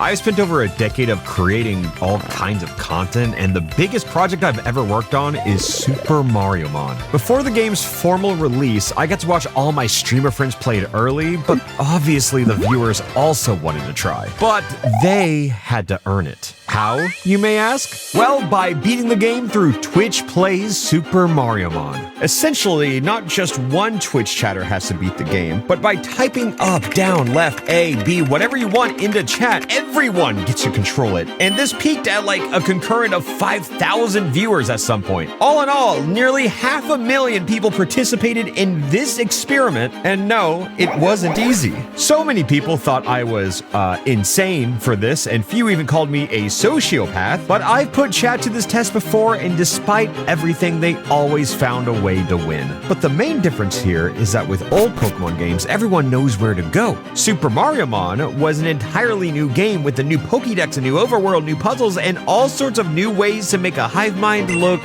I've spent over a decade of creating all kinds of content, and the biggest project I've ever worked on is Super Mariomon. Before the game's formal release, I got to watch all my streamer friends play it early, but obviously the viewers also wanted to try. But they had to earn it. How, you may ask? Well, by beating the game through Twitch Plays Super Mariomon. Essentially, not just one Twitch chatter has to beat the game, but by typing up, down, left, A, B, whatever you want into chat, everyone gets to control it. And this peaked at like a concurrent of 5,000 viewers at some point. All in all, nearly 500,000 people participated in this experiment, and no, it wasn't easy. So many people thought I was insane for this, and few even called me a sociopath, but I've put chat to this test before, and despite everything, they always found a way to win. But the main difference here is that with old Pokemon games, everyone knows where to go. Super Mariomon was an entirely new game with a new Pokédex, a new overworld, new puzzles, and all sorts of new ways to make a hive mind look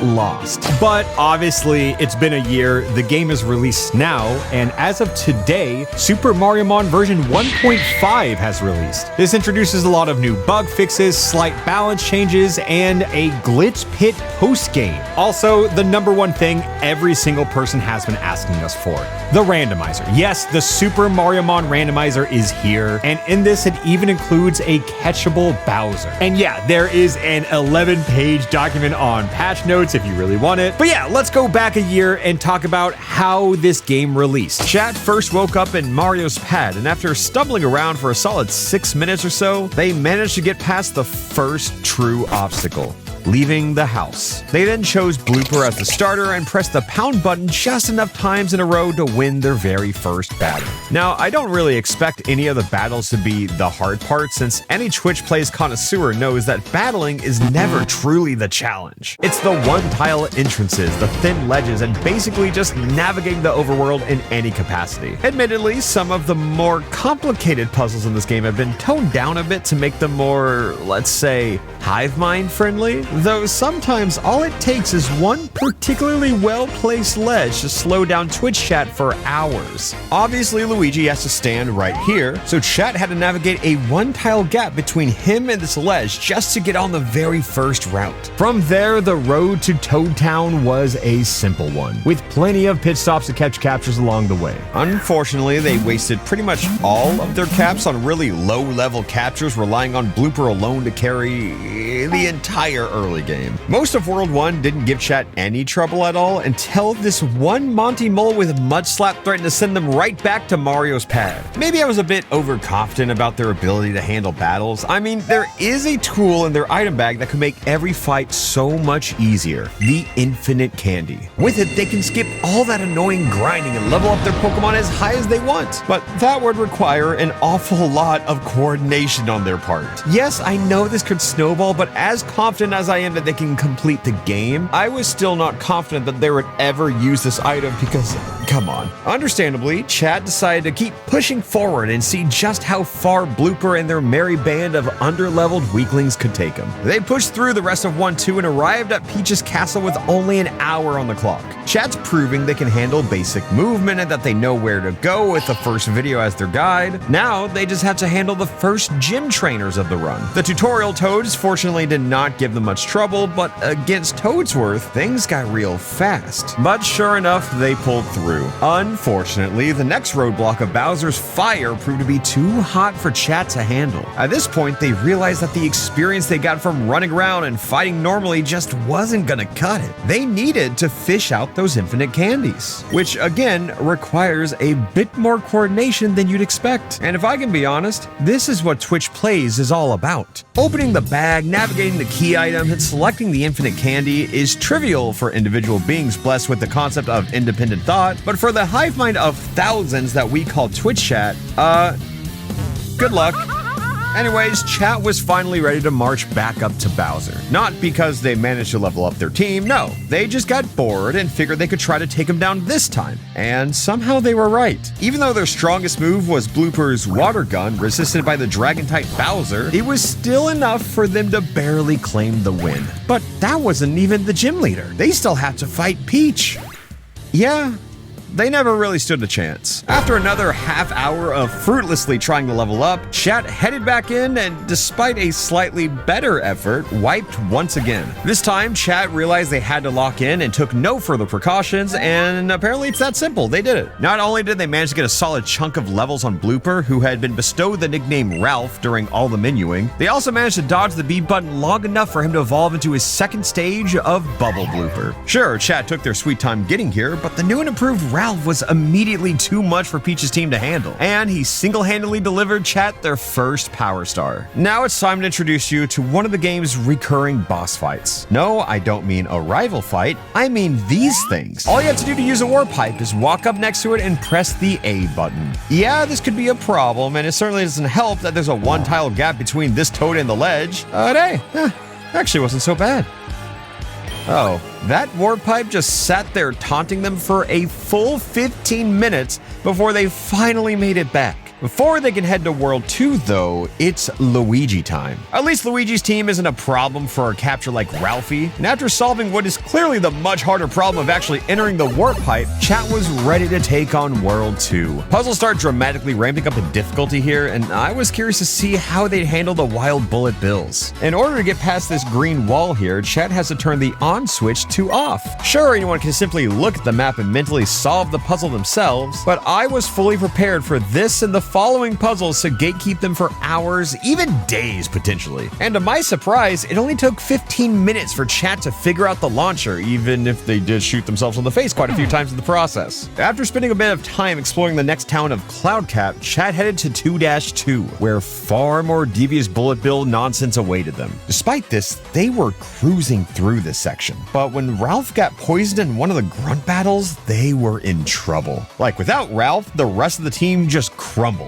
lost. But obviously, it's been a year, the game is released now, and as of today, Super Mariomon version 1.5 has released. This introduces a lot of new bug fixes, slight balance changes, and a Glitz Pit post-game. Also, the number one thing every single person has been asking us for, the randomizer. Yes, the Super Mariomon randomizer is here, and in this it even includes a catchable Bowser. And yeah, there is an 11-page document on patch notes if you really want it. But yeah, let's go back a year and talk about how this game released. Chat first woke up in Mario's pad, and after stumbling around for a solid 6 minutes or so, they managed to get past the first true obstacle: leaving the house. They then chose Blooper as the starter and pressed the pound button just enough times in a row to win their very first battle. Now, I don't really expect any of the battles to be the hard part, since any Twitch Plays connoisseur knows that battling is never truly the challenge. It's the one-tile entrances, the thin ledges, and basically just navigating the overworld in any capacity. Admittedly, some of the more complicated puzzles in this game have been toned down a bit to make them more, let's say, hive mind friendly. Though sometimes all it takes is one particularly well-placed ledge to slow down Twitch chat for hours. Obviously, Luigi has to stand right here, so chat had to navigate a one-tile gap between him and this ledge just to get on the very first route. From there, the road to Toad Town was a simple one, with plenty of pit stops to catch captures along the way. Unfortunately, they wasted pretty much all of their caps on really low-level captures, relying on Blooper alone to carry the entire early game. Most of World 1 didn't give chat any trouble at all until this one Monty Mole with Mudslap threatened to send them right back to Mario's pad. Maybe I was a bit overconfident about their ability to handle battles. I mean, there is a tool in their item bag that can make every fight so much easier: the Infinite Candy. With it, they can skip all that annoying grinding and level up their Pokemon as high as they want. But that would require an awful lot of coordination on their part. Yes, I know this could snowball, but as confident as I am that they can complete the game, I was still not confident that they would ever use this item because, come on. Understandably, chat decided to keep pushing forward and see just how far Blooper and their merry band of underleveled weaklings could take them. They pushed through the rest of 1-2 and arrived at Peach's castle with only an hour on the clock. Chat's proving they can handle basic movement and that they know where to go with the first video as their guide. Now, they just have to handle the first gym trainers of the run. The tutorial Toads fortunately did not give them much trouble, but against Toadsworth, things got real fast. But sure enough, they pulled through. Unfortunately, the next roadblock of Bowser's fire proved to be too hot for chat to handle. At this point, they realized that the experience they got from running around and fighting normally just wasn't gonna cut it. They needed to fish out those infinite candies, which again requires a bit more coordination than you'd expect. And if I can be honest, this is what Twitch Plays is all about. Opening the bag, navigating the key items, and selecting the infinite candy is trivial for individual beings blessed with the concept of independent thought, but for the hive mind of thousands that we call Twitch chat, good luck. Anyways, chat was finally ready to march back up to Bowser. Not because they managed to level up their team, no. They just got bored and figured they could try to take him down this time. And somehow they were right. Even though their strongest move was Blooper's water gun, resisted by the dragon-type Bowser, it was still enough for them to barely claim the win. But that wasn't even the gym leader. They still had to fight Peach. Yeah, they never really stood a chance. After another half hour of fruitlessly trying to level up, chat headed back in and despite a slightly better effort, wiped once again. This time, chat realized they had to lock in and took no further precautions, and apparently it's that simple, they did it. Not only did they manage to get a solid chunk of levels on Blooper, who had been bestowed the nickname Ralph during all the menuing, they also managed to dodge the B button long enough for him to evolve into his second stage of Bubble Blooper. Sure, chat took their sweet time getting here, but the new and improved Ralph was immediately too much for Peach's team to handle, and he single-handedly delivered chat their first Power Star. Now it's time to introduce you to one of the game's recurring boss fights. No, I don't mean a rival fight, I mean these things. All you have to do to use a warp pipe is walk up next to it and press the A button. Yeah, this could be a problem, and it certainly doesn't help that there's a one-tile gap between this toad and the ledge, but hey, actually wasn't so bad. Oh, that warp pipe just sat there taunting them for a full 15 minutes before they finally made it back. Before they can head to World 2, though, it's Luigi time. At least Luigi's team isn't a problem for a capture like Ralphie, and after solving what is clearly the much harder problem of actually entering the warp pipe, chat was ready to take on World 2. Puzzles start dramatically ramping up in difficulty here, and I was curious to see how they'd handle the wild bullet bills. In order to get past this green wall here, chat has to turn the on switch to off. Sure, anyone can simply look at the map and mentally solve the puzzle themselves, but I was fully prepared for this and the following puzzles to gatekeep them for hours, even days potentially. And to my surprise, it only took 15 minutes for chat to figure out the launcher, even if they did shoot themselves in the face quite a few times in the process. After spending a bit of time exploring the next town of Cloudcap, chat headed to 2-2, where far more devious bullet bill nonsense awaited them. Despite this, they were cruising through this section. But when Ralph got poisoned in one of the grunt battles, they were in trouble. Like, without Ralph, the rest of the team just crumbled.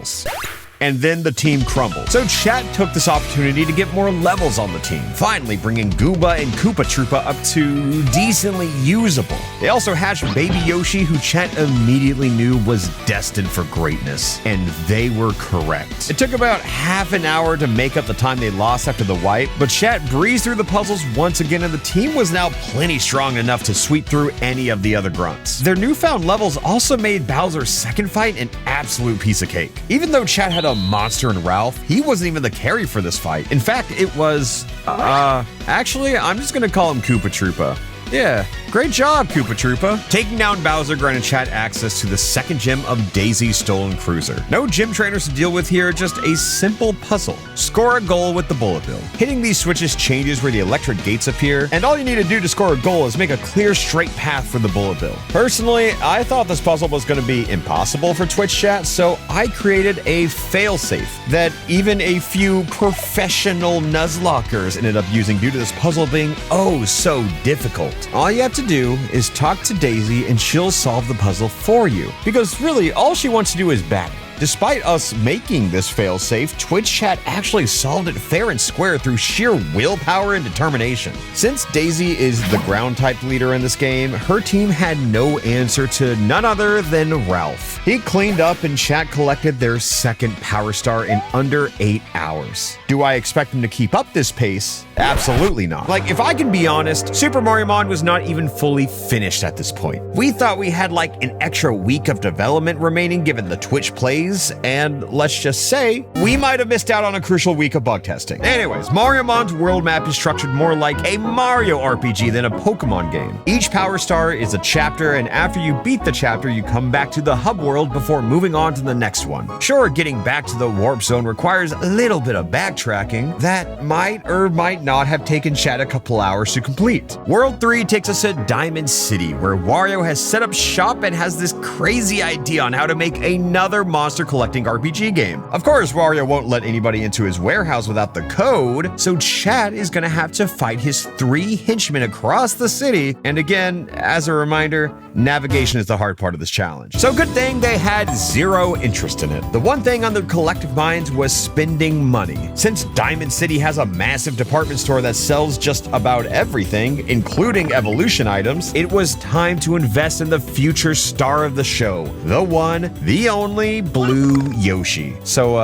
And then the team crumbled. So chat took this opportunity to get more levels on the team, finally bringing Gooba and Koopa Troopa up to decently usable. They also hatched Baby Yoshi, who chat immediately knew was destined for greatness, and they were correct. It took about half an hour to make up the time they lost after the wipe, but chat breezed through the puzzles once again, and the team was now plenty strong enough to sweep through any of the other grunts. Their newfound levels also made Bowser's second fight an absolute piece of cake. Even though chat had a monster in Ralph, he wasn't even the carry for this fight. In fact, it was, actually, I'm just gonna call him Koopa Troopa. Yeah, great job, Koopa Troopa. Taking down Bowser granted chat access to the second gem of Daisy's stolen cruiser. No gym trainers to deal with here, just a simple puzzle. Score a goal with the bullet bill. Hitting these switches changes where the electric gates appear, and all you need to do to score a goal is make a clear straight path for the bullet bill. Personally, I thought this puzzle was going to be impossible for Twitch chat, so I created a failsafe that even a few professional Nuzlockers ended up using due to this puzzle being oh so difficult. All you have to do is talk to Daisy and she'll solve the puzzle for you, because really all she wants to do is battle. Despite us making this failsafe, Twitch chat actually solved it fair and square through sheer willpower and determination. Since Daisy is the ground type leader in this game, her team had no answer to none other than Ralph. He cleaned up and chat collected their second Power Star in under 8 hours. Do I expect him to keep up this pace? Absolutely not. Like, if I can be honest, Super Mariomon was not even fully finished at this point. We thought we had like an extra week of development remaining given the Twitch plays, and let's just say, we might have missed out on a crucial week of bug testing. Anyways, Mariomon's world map is structured more like a Mario RPG than a Pokemon game. Each Power Star is a chapter, and after you beat the chapter, you come back to the hub world before moving on to the next one. Sure, getting back to the warp zone requires a little bit of backtracking that might or might not have taken chat a couple hours to complete. World 3 takes us to Diamond City, where Wario has set up shop and has this crazy idea on how to make another monster collecting RPG game. Of course, Wario won't let anybody into his warehouse without the code, so chat is gonna have to fight his 3 henchmen across the city, and again, as a reminder, navigation is the hard part of this challenge. So good thing they had zero interest in it. The one thing on their collective minds was spending money. Since Diamond City has a massive department store that sells just about everything, including evolution items, it was time to invest in the future star of the show, the one, the only, Blue Yoshi. So,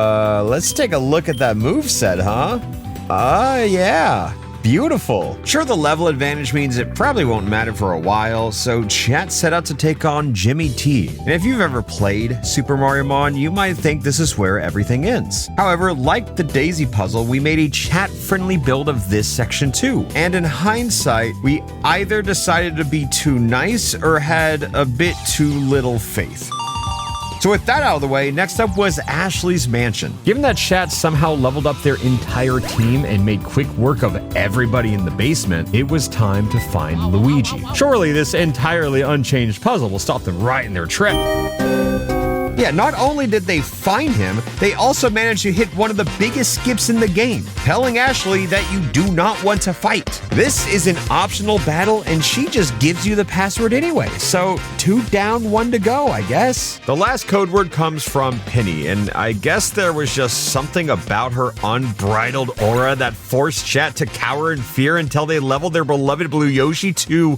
let's take a look at that moveset, huh? Yeah. beautiful. Sure, the level advantage means it probably won't matter for a while, so chat set out to take on Jimmy T. And if you've ever played Super Mariomon, you might think this is where everything ends. However, like the Daisy puzzle, we made a chat-friendly build of this section too. And in hindsight, we either decided to be too nice or had a bit too little faith. So with that out of the way, next up was Ashley's mansion. Given that chat somehow leveled up their entire team and made quick work of everybody in the basement, it was time to find Luigi. Surely this entirely unchanged puzzle will stop them right in their trip. Yeah, not only did they find him, they also managed to hit one of the biggest skips in the game, telling Ashley that you do not want to fight. This is an optional battle and she just gives you the password anyway, so 2 down, 1 to go, I guess. The last code word comes from Penny, and I guess there was just something about her unbridled aura that forced chat to cower in fear until they leveled their beloved Blue Yoshi to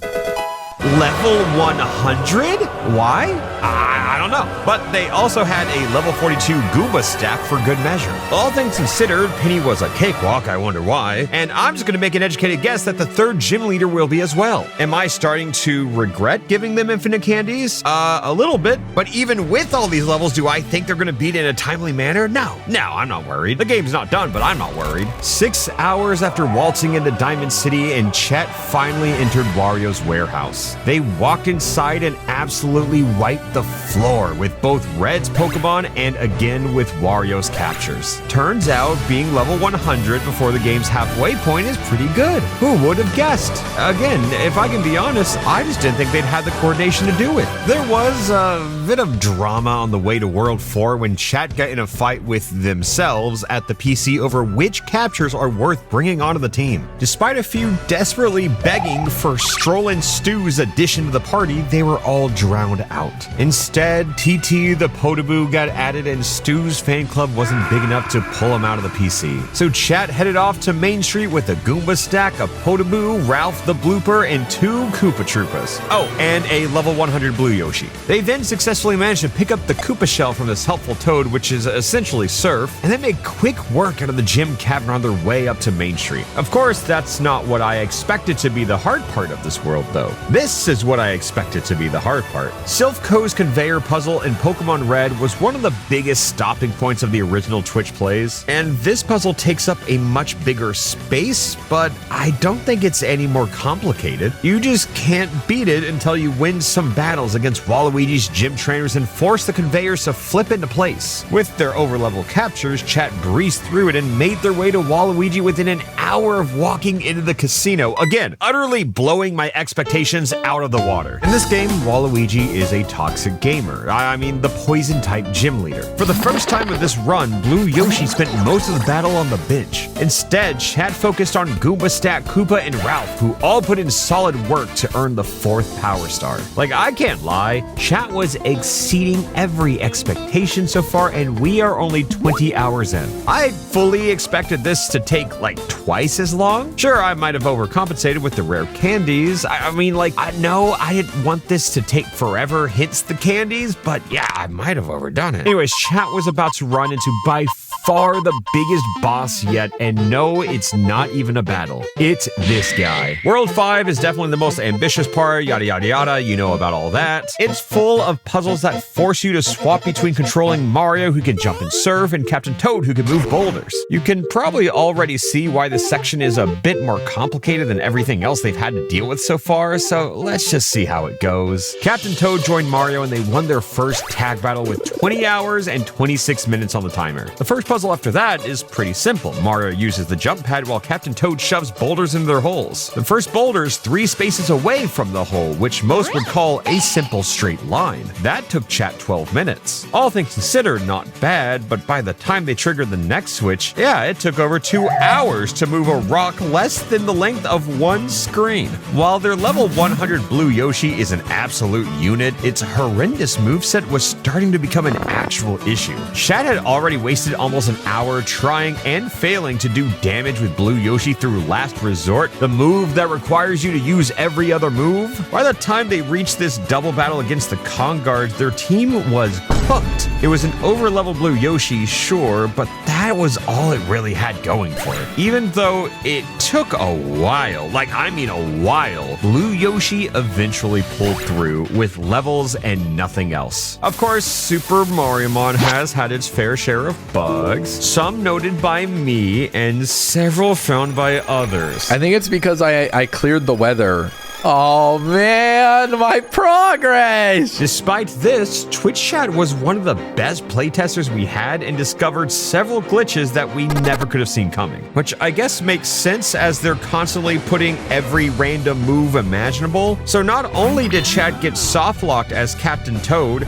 level 100? Why? I don't know. But they also had a level 42 Goomba stack for good measure. All things considered, Penny was a cakewalk, I wonder why. And I'm just gonna make an educated guess that the 3rd gym leader will be as well. Am I starting to regret giving them infinite candies? A little bit. But even with all these levels, do I think they're gonna beat it in a timely manner? No, I'm not worried. The game's not done, but I'm not worried. 6 hours after waltzing into Diamond City, and chat finally entered Wario's warehouse. They walked inside and absolutely wiped the floor with both Red's Pokemon and again with Wario's captures. Turns out being level 100 before the game's halfway point is pretty good. Who would have guessed? Again, if I can be honest, I just didn't think they'd have the coordination to do it. There was a bit of drama on the way to World 4 when chat got in a fight with themselves at the PC over which captures are worth bringing onto the team. Despite a few desperately begging for Strollin' Stew's addition to the party, they were all drowned out. Instead, TT the Podoboo got added and Stu's fan club wasn't big enough to pull him out of the PC. So chat headed off to Main Street with a Goomba stack, a Podoboo, Ralph the Blooper, and 2 Koopa Troopas. Oh, and a level 100 Blue Yoshi. They then successfully managed to pick up the Koopa shell from this helpful toad, which is essentially Surf, and then made quick work out of the gym cavern on their way up to Main Street. Of course, that's not what I expected to be the hard part of this world, though. This is what I expected to be the hard part. Silphco's conveyor puzzle in Pokemon Red was one of the biggest stopping points of the original Twitch plays, and this puzzle takes up a much bigger space, but I don't think it's any more complicated. You just can't beat it until you win some battles against Waluigi's gym trainers and force the conveyors to flip into place. With their overlevel captures, chat breezed through it and made their way to Waluigi within an hour of walking into the casino, again, utterly blowing my expectations out of the water. In this game, Waluigi is a toxic gamer. I mean, the poison-type gym leader. For the first time of this run, Blue Yoshi spent most of the battle on the bench. Instead, chat focused on Goomba Stat, Koopa, and Ralph, who all put in solid work to earn the 4th Power Star. Like, I can't lie, chat was exceeding every expectation so far, and we are only 20 hours in. I fully expected this to take, like, twice as long. Sure, I might have overcompensated with the rare candies. I mean, like, I know I didn't want this to take forever, hence the candies, but yeah, I might have overdone it. Anyways, chat was about to run into by far the biggest boss yet, and no, it's not even a battle. It's this guy. World 5 is definitely the most ambitious part, yada yada yada, you know about all that. It's full of puzzles that force you to swap between controlling Mario, who can jump and surf, and Captain Toad, who can move boulders. You can probably already see why this section is a bit more complicated than everything else they've had to deal with so far, so let's just see how it goes. Captain Toad joined Mario and they won their first tag battle with 20 hours and 26 minutes on the timer. The first puzzle after that is pretty simple. Mario uses the jump pad while Captain Toad shoves boulders into their holes. The first boulder is 3 spaces away from the hole, which most would call a simple straight line. That took chat 12 minutes. All things considered, not bad, but by the time they triggered the next switch, yeah, it took over 2 hours to move a rock less than the length of 1 screen. While their level 100 Blue Yoshi is an absolute unit, its horrendous moveset was starting to become an actual issue. Chat had already wasted almost an hour trying and failing to do damage with Blue Yoshi through Last Resort, the move that requires you to use every other move. By the time they reached this double battle against the Kong guards, their team was cooked. It was an over-level Blue Yoshi, sure, but that was all it really had going for it. Even though Although it took a while, like I mean a while, Blue Yoshi eventually pulled through with levels and nothing else. Of course, Super Mariomon has had its fair share of bugs, some noted by me and several found by others. I think it's because I cleared the weather. Oh man, my progress! Despite this, Twitch chat was one of the best playtesters we had and discovered several glitches that we never could have seen coming. Which I guess makes sense as they're constantly putting every random move imaginable. So not only did chat get soft-locked as Captain Toad,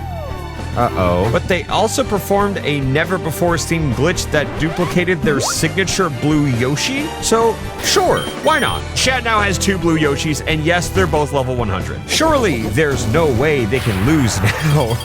but they also performed a never-before-seen glitch that duplicated their signature Blue Yoshi. So, sure, why not? Chat now has 2 Blue Yoshis, and yes, they're both level 100. Surely, there's no way they can lose now.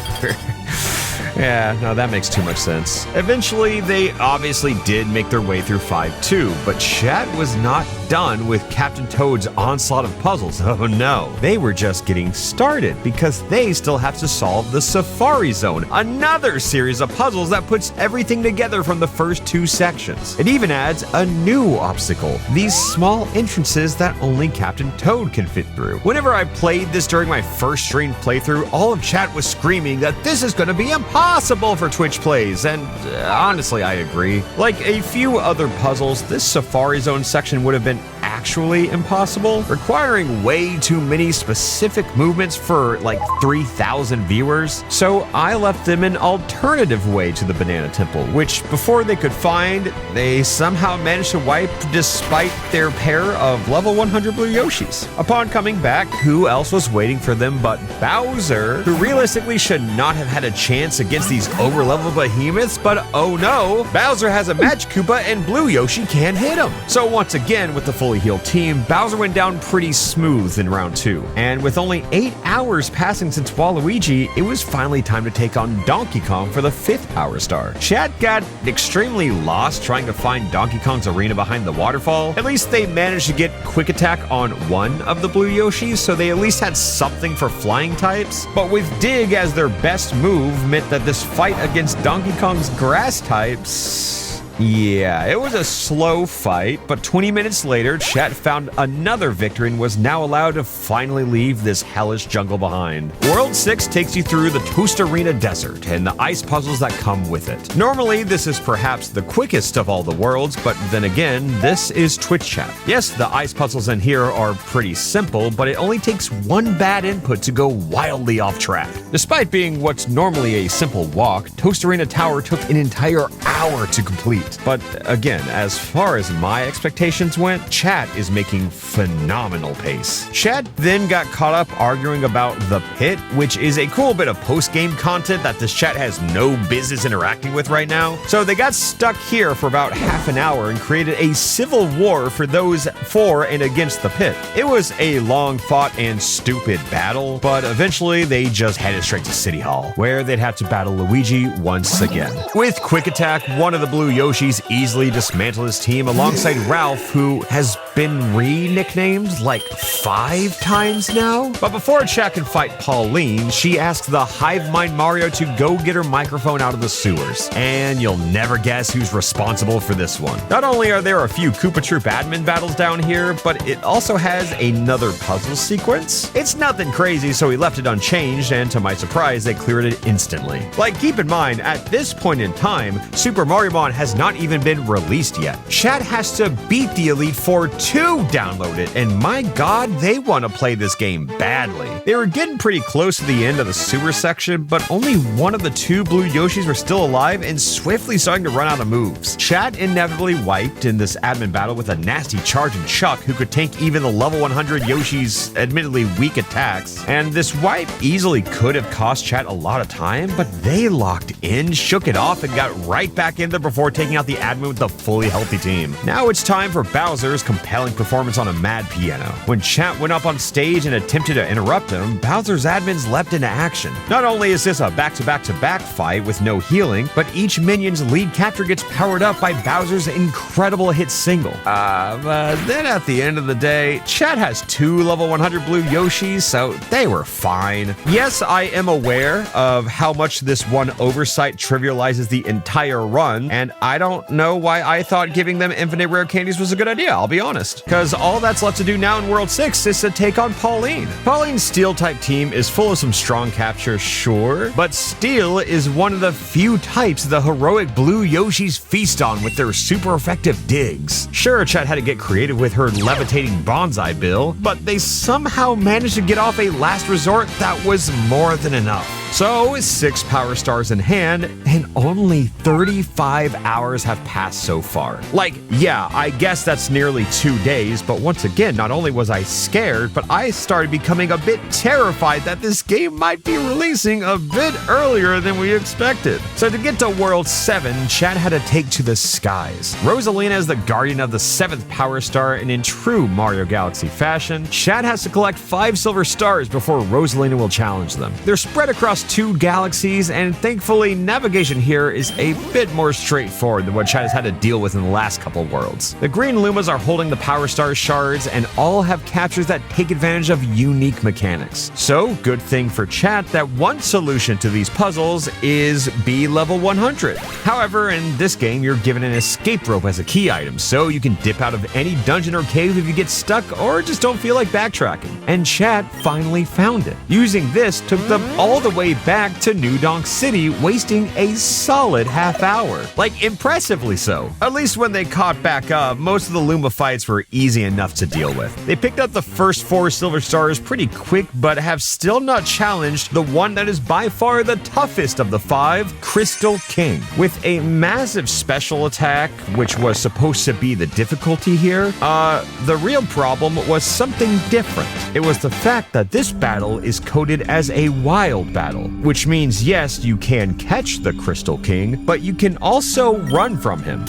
Yeah, no, that makes too much sense. Eventually, they obviously did make their way through 5-2, but chat was not done with Captain Toad's onslaught of puzzles. Oh no, they were just getting started because they still have to solve the Safari Zone, another series of puzzles that puts everything together from the first 2 sections. It even adds a new obstacle, these small entrances that only Captain Toad can fit through. Whenever I played this during my first stream playthrough, all of chat was screaming that this is going to be impossible for Twitch plays, and honestly, I agree. Like a few other puzzles, this Safari Zone section would have been actually impossible, requiring way too many specific movements for like 3,000 viewers. So I left them an alternative way to the Banana Temple, which before they could find, they somehow managed to wipe despite their pair of level 100 Blue Yoshis. Upon coming back, who else was waiting for them but Bowser, who realistically should not have had a chance against these over-leveled behemoths, but oh no, Bowser has a Magic Koopa and Blue Yoshi can't hit him. So once again, with the fully healed team, Bowser went down pretty smooth in round 2. And with only 8 hours passing since Waluigi, it was finally time to take on Donkey Kong for the 5th Power Star. Chat got extremely lost trying to find Donkey Kong's arena behind the waterfall. At least they managed to get Quick Attack on one of the Blue Yoshis, so they at least had something for flying types. But with Dig as their best move meant that this fight against Donkey Kong's grass types... yeah, it was a slow fight, but 20 minutes later, chat found another victory and was now allowed to finally leave this hellish jungle behind. World 6 takes you through the Toast Arena Desert and the ice puzzles that come with it. Normally, this is perhaps the quickest of all the worlds, but then again, this is Twitch chat. Yes, the ice puzzles in here are pretty simple, but it only takes one bad input to go wildly off track. Despite being what's normally a simple walk, Toast Arena Tower took an entire hour to complete. But again, as far as my expectations went, chat is making phenomenal pace. Chat then got caught up arguing about the pit, which is a cool bit of post-game content that this chat has no business interacting with right now. So they got stuck here for about half an hour and created a civil war for those for and against the pit. It was a long fought and stupid battle, but eventually they just headed straight to City Hall, where they'd have to battle Luigi once again. With Quick Attack, one of the Blue Yoshis easily dismantled his team alongside Ralph, who has been re-nicknamed like 5 times now. But before chat can fight Pauline, she asks the Hive Mind Mario to go get her microphone out of the sewers. And you'll never guess who's responsible for this one. Not only are there a few Koopa Troop admin battles down here, but it also has another puzzle sequence. It's nothing crazy, so he left it unchanged, and to my surprise, they cleared it instantly. Like, keep in mind, at this point in time, Super Mariomon has not even been released yet. Chat has to beat the Elite Four to download it, and my god, they want to play this game badly. They were getting pretty close to the end of the sewer section, but only one of the 2 Blue Yoshis were still alive and swiftly starting to run out of moves. Chat inevitably wiped in this admin battle with a nasty charge and Chuck who could tank even the level 100 Yoshi's admittedly weak attacks, and this wipe easily could have cost chat a lot of time, but they locked in, shook it off, and got right back in there before taking out the admin with the fully healthy team. Now it's time for Bowser's compelling performance on a mad piano. When chat went up on stage and attempted to interrupt him, Bowser's admins leapt into action. Not only is this a back-to-back-to-back fight with no healing, but each minion's lead capture gets powered up by Bowser's incredible hit single. But then at the end of the day, chat has 2 level 100 Blue Yoshis, so they were fine. Yes, I am aware of how much this one oversight trivializes the entire run, and I don't don't know why I thought giving them infinite rare candies was a good idea, I'll be honest. Because all that's left to do now in World 6 is to take on Pauline. Pauline's Steel-type team is full of some strong captures, sure, but Steel is one of the few types the heroic blue Yoshis feast on with their super effective digs. Sure, Chat had to get creative with her levitating bonsai bill, but they somehow managed to get off a last resort that was more than enough. So, 6 power stars in hand, and only 35 hours have passed so far. Like, yeah, I guess that's nearly 2 days, but once again, not only was I scared, but I started becoming a bit terrified that this game might be releasing a bit earlier than we expected. So to get to World 7, Chad had to take to the skies. Rosalina is the guardian of the 7th power star, and in true Mario Galaxy fashion, Chad has to collect 5 silver stars before Rosalina will challenge them. They're spread across 2 galaxies, and thankfully navigation here is a bit more straightforward than what Chad has had to deal with in the last couple worlds. The green Lumas are holding the Power Star shards and all have captures that take advantage of unique mechanics. So good thing for Chad that one solution to these puzzles is be level 100. However, in this game you're given an escape rope as a key item, so you can dip out of any dungeon or cave if you get stuck or just don't feel like backtracking. And Chad finally found it. Using this took them all the way back to New Donk City, wasting a solid half hour. Like, impressively so. At least when they caught back up, most of the Luma fights were easy enough to deal with. They picked up the first 4 silver stars pretty quick, but have still not challenged the one that is by far the toughest of the 5, Crystal King. With a massive special attack, which was supposed to be the difficulty here, the real problem was something different. It was the fact that this battle is coded as a wild battle, which means yes, you can catch the Crystal King, but you can also run from him.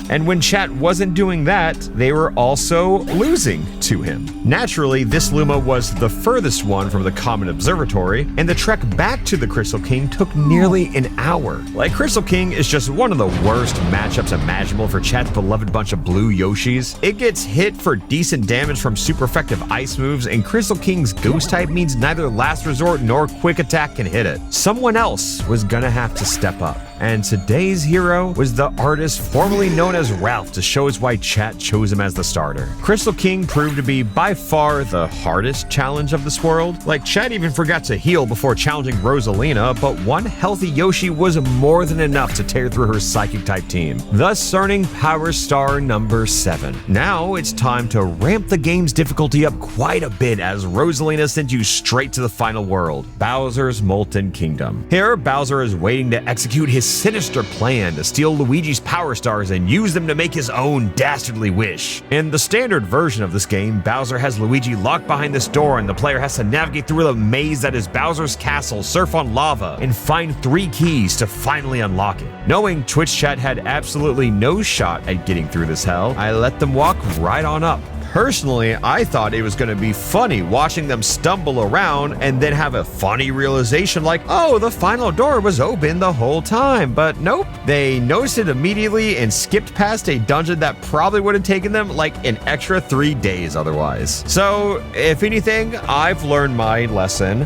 And when Chat wasn't doing that, they were also losing to him. Naturally, this Luma was the furthest one from the Common Observatory, and the trek back to the Crystal King took nearly an hour. Like, Crystal King is just one of the worst matchups imaginable for Chat's beloved bunch of blue Yoshis. It gets hit for decent damage from super effective ice moves, and Crystal King's ghost type means neither Last Resort nor Quick Attack can hit it. Someone else was gonna have to step up. And today's hero was the artist formerly known as Ralph to show us why Chat chose him as the starter. Crystal King proved to be by far the hardest challenge of this world. Like, Chat even forgot to heal before challenging Rosalina, but one healthy Yoshi was more than enough to tear through her psychic type team, thus earning Power Star number 7. Now it's time to ramp the game's difficulty up quite a bit as Rosalina sends you straight to the final world, Bowser's Molten Kingdom. Here, Bowser is waiting to execute his sinister plan to steal Luigi's Power Stars and use them to make his own dastardly wish. In the standard version of this game, Bowser has Luigi locked behind this door and the player has to navigate through a maze that is Bowser's castle, surf on lava, and find 3 keys to finally unlock it. Knowing Twitch Chat had absolutely no shot at getting through this hell, I let them walk right on up. Personally, I thought it was going to be funny watching them stumble around and then have a funny realization like, oh, the final door was open the whole time. But nope, they noticed it immediately and skipped past a dungeon that probably would have taken them like an extra 3 days otherwise. So, if anything, I've learned my lesson.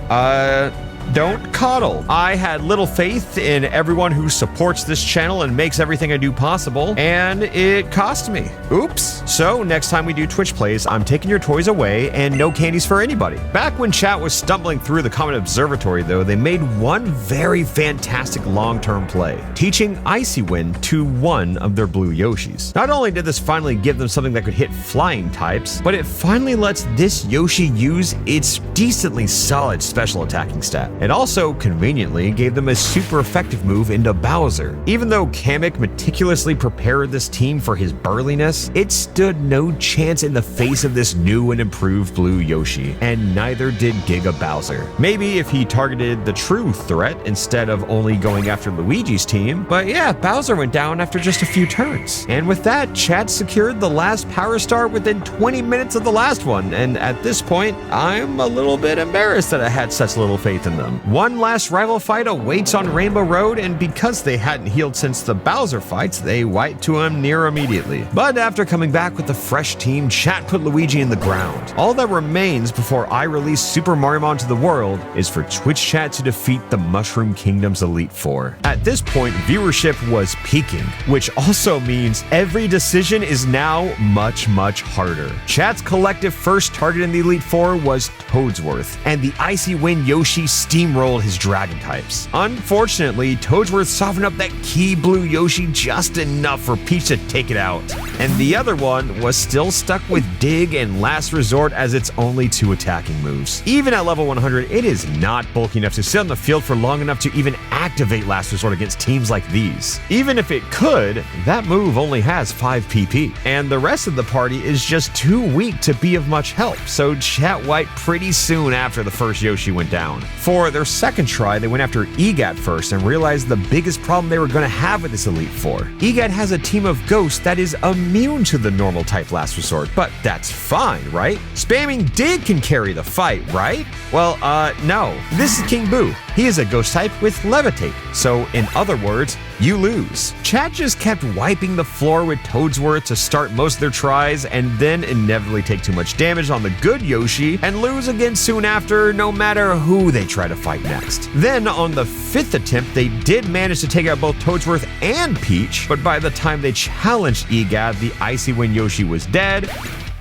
Don't coddle. I had little faith in everyone who supports this channel and makes everything I do possible, and it cost me. Oops. So next time we do Twitch plays, I'm taking your toys away and no candies for anybody. Back when Chat was stumbling through the Common Observatory though, they made one very fantastic long-term play, teaching Icy Wind to one of their blue Yoshis. Not only did this finally give them something that could hit flying types, but it finally lets this Yoshi use its decently solid special attacking stat. It also conveniently gave them a super effective move into Bowser. Even though Kamek meticulously prepared this team for his burliness, it stood no chance in the face of this new and improved blue Yoshi, and neither did Giga Bowser. Maybe if he targeted the true threat instead of only going after Luigi's team, but yeah, Bowser went down after just a few turns. And with that, Chat secured the last Power Star within 20 minutes of the last one, and at this point, I'm a little bit embarrassed that I had such little faith in them. them. One last rival fight awaits on Rainbow Road, and because they hadn't healed since the Bowser fights, they wiped to him near immediately. But after coming back with a fresh team, chat put Luigi in the ground. All that remains before I release Super Mariomon to the world is for Twitch chat to defeat the Mushroom Kingdom's Elite Four. At this point, viewership was peaking, which also means every decision is now much harder. Chat's collective first target in the Elite Four was Toadsworth, and the Icy Wind Yoshi steamrolled his dragon types. Unfortunately, Toadsworth softened up that key blue Yoshi just enough for Peach to take it out, and the other one was still stuck with Dig and Last Resort as its only two attacking moves. Even at level 100, it is not bulky enough to sit on the field for long enough to even activate Last Resort against teams like these. Even if it could, that move only has 5 PP, and the rest of the party is just too weak to be of much help, so chat wiped pretty soon after the first Yoshi went down. For their second try, they went after EGAD first and realized the biggest problem they were going to have with this Elite Four. EGAD has a team of ghosts that is immune to the normal type Last Resort, but that's fine, right? Spamming Dig can carry the fight, right? Well, no. This is King Boo. He is a ghost type with Levitate, so in other words, you lose. Chat just kept wiping the floor with Toadsworth to start most of their tries, and then inevitably take too much damage on the good Yoshi and lose again soon after, no matter who they try to fight next. Then on the 5th attempt, they did manage to take out both Toadsworth and Peach, but by the time they challenged EGAD, the Icy Wind Yoshi was dead,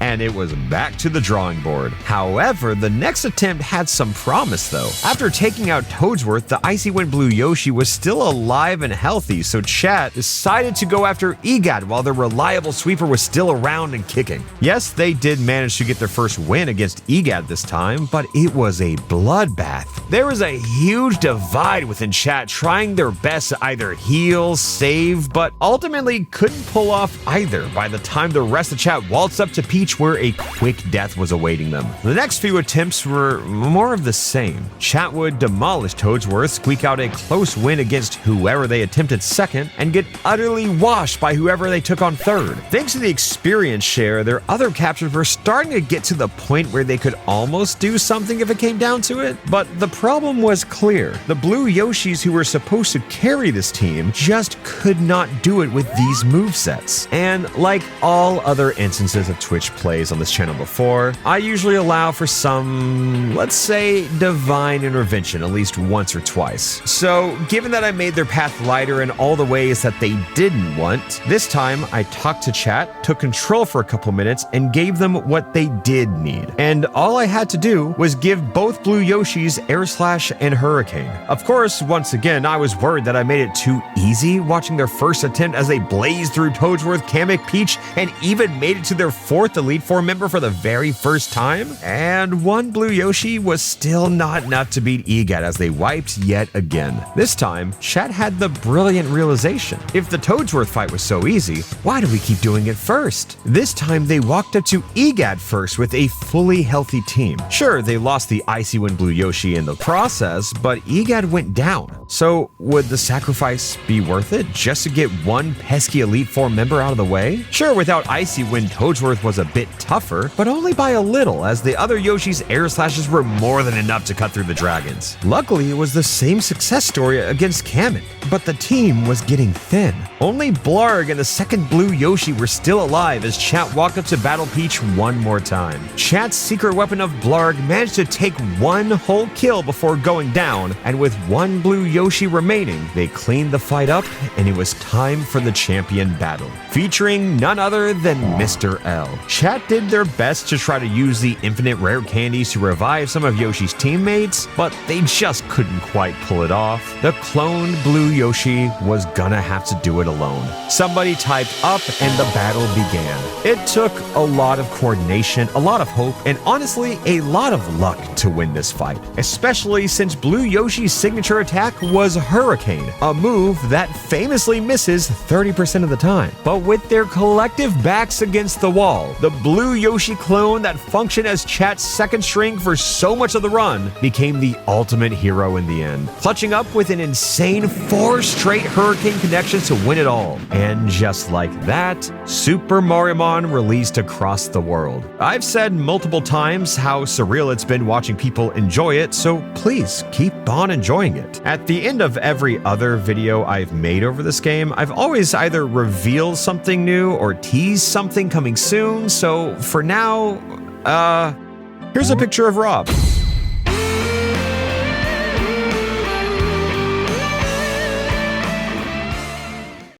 and it was back to the drawing board. However, the next attempt had some promise though. After taking out Toadsworth, the Icy Wind Blue Yoshi was still alive and healthy, so chat decided to go after EGAD while their reliable sweeper was still around and kicking. Yes, they did manage to get their first win against EGAD this time, but it was a bloodbath. There was a huge divide within chat trying their best to either heal, save, but ultimately couldn't pull off either by the time the rest of chat waltzed up to Peach where a quick death was awaiting them. The next few attempts were more of the same. Chat would demolish Toadsworth, squeak out a close win against whoever they attempted second, and get utterly washed by whoever they took on third. Thanks to the experience share, their other captures were starting to get to the point where they could almost do something if it came down to it. But the problem was clear. The blue Yoshis who were supposed to carry this team just could not do it with these movesets. And like all other instances of Twitch plays on this channel before, I usually allow for some, let's say, divine intervention at least once or twice. So given that I made their path lighter in all the ways that they didn't want, this time I talked to chat, took control for a couple minutes, and gave them what they did need. And all I had to do was give both blue Yoshis Air Slash and Hurricane. Of course, once again, I was worried that I made it too easy watching their first attempt as they blazed through Toadsworth, Kamek, Peach, and even made it to their 4th Elite Four member for the very first time. And one blue Yoshi was still not enough to beat EGAD as they wiped yet again. This time, chat had the brilliant realization. If the Toadsworth fight was so easy, why do we keep doing it first? This time, they walked up to EGAD first with a fully healthy team. Sure, they lost the Icy Wind Blue Yoshi in the process, but EGAD went down. So would the sacrifice be worth it just to get one pesky Elite Four member out of the way? Sure, without Icy Wind, Toadsworth was a bit tougher, but only by a little, as the other Yoshi's air slashes were more than enough to cut through the dragons. Luckily, it was the same success story against Kamek, but the team was getting thin. Only Blarg and the second blue Yoshi were still alive as chat walked up to battle Peach one more time. Chat's secret weapon of Blarg managed to take one whole kill before going down, and with one blue Yoshi remaining, they cleaned the fight up, and it was time for the champion battle, featuring none other than Mr. L. Chat did their best to try to use the infinite rare candies to revive some of Yoshi's teammates, but they just couldn't quite pull it off. The cloned blue Yoshi was gonna have to do it alone. Somebody typed up and the battle began. It took a lot of coordination, a lot of hope, and honestly, a lot of luck to win this fight, especially since blue Yoshi's signature attack was Hurricane, a move that famously misses 30% of the time. But with their collective backs against the wall, the blue Yoshi clone that functioned as chat's second string for so much of the run became the ultimate hero in the end, clutching up with an insane 4 straight Hurricane connections to win it all. And just like that, Super Mariomon released across the world. I've said multiple times how surreal it's been watching people enjoy it, so please keep on enjoying it. At the end of every other video I've made over this game, I've always either revealed something new or teased something coming soon, so for now, here's a picture of Rob.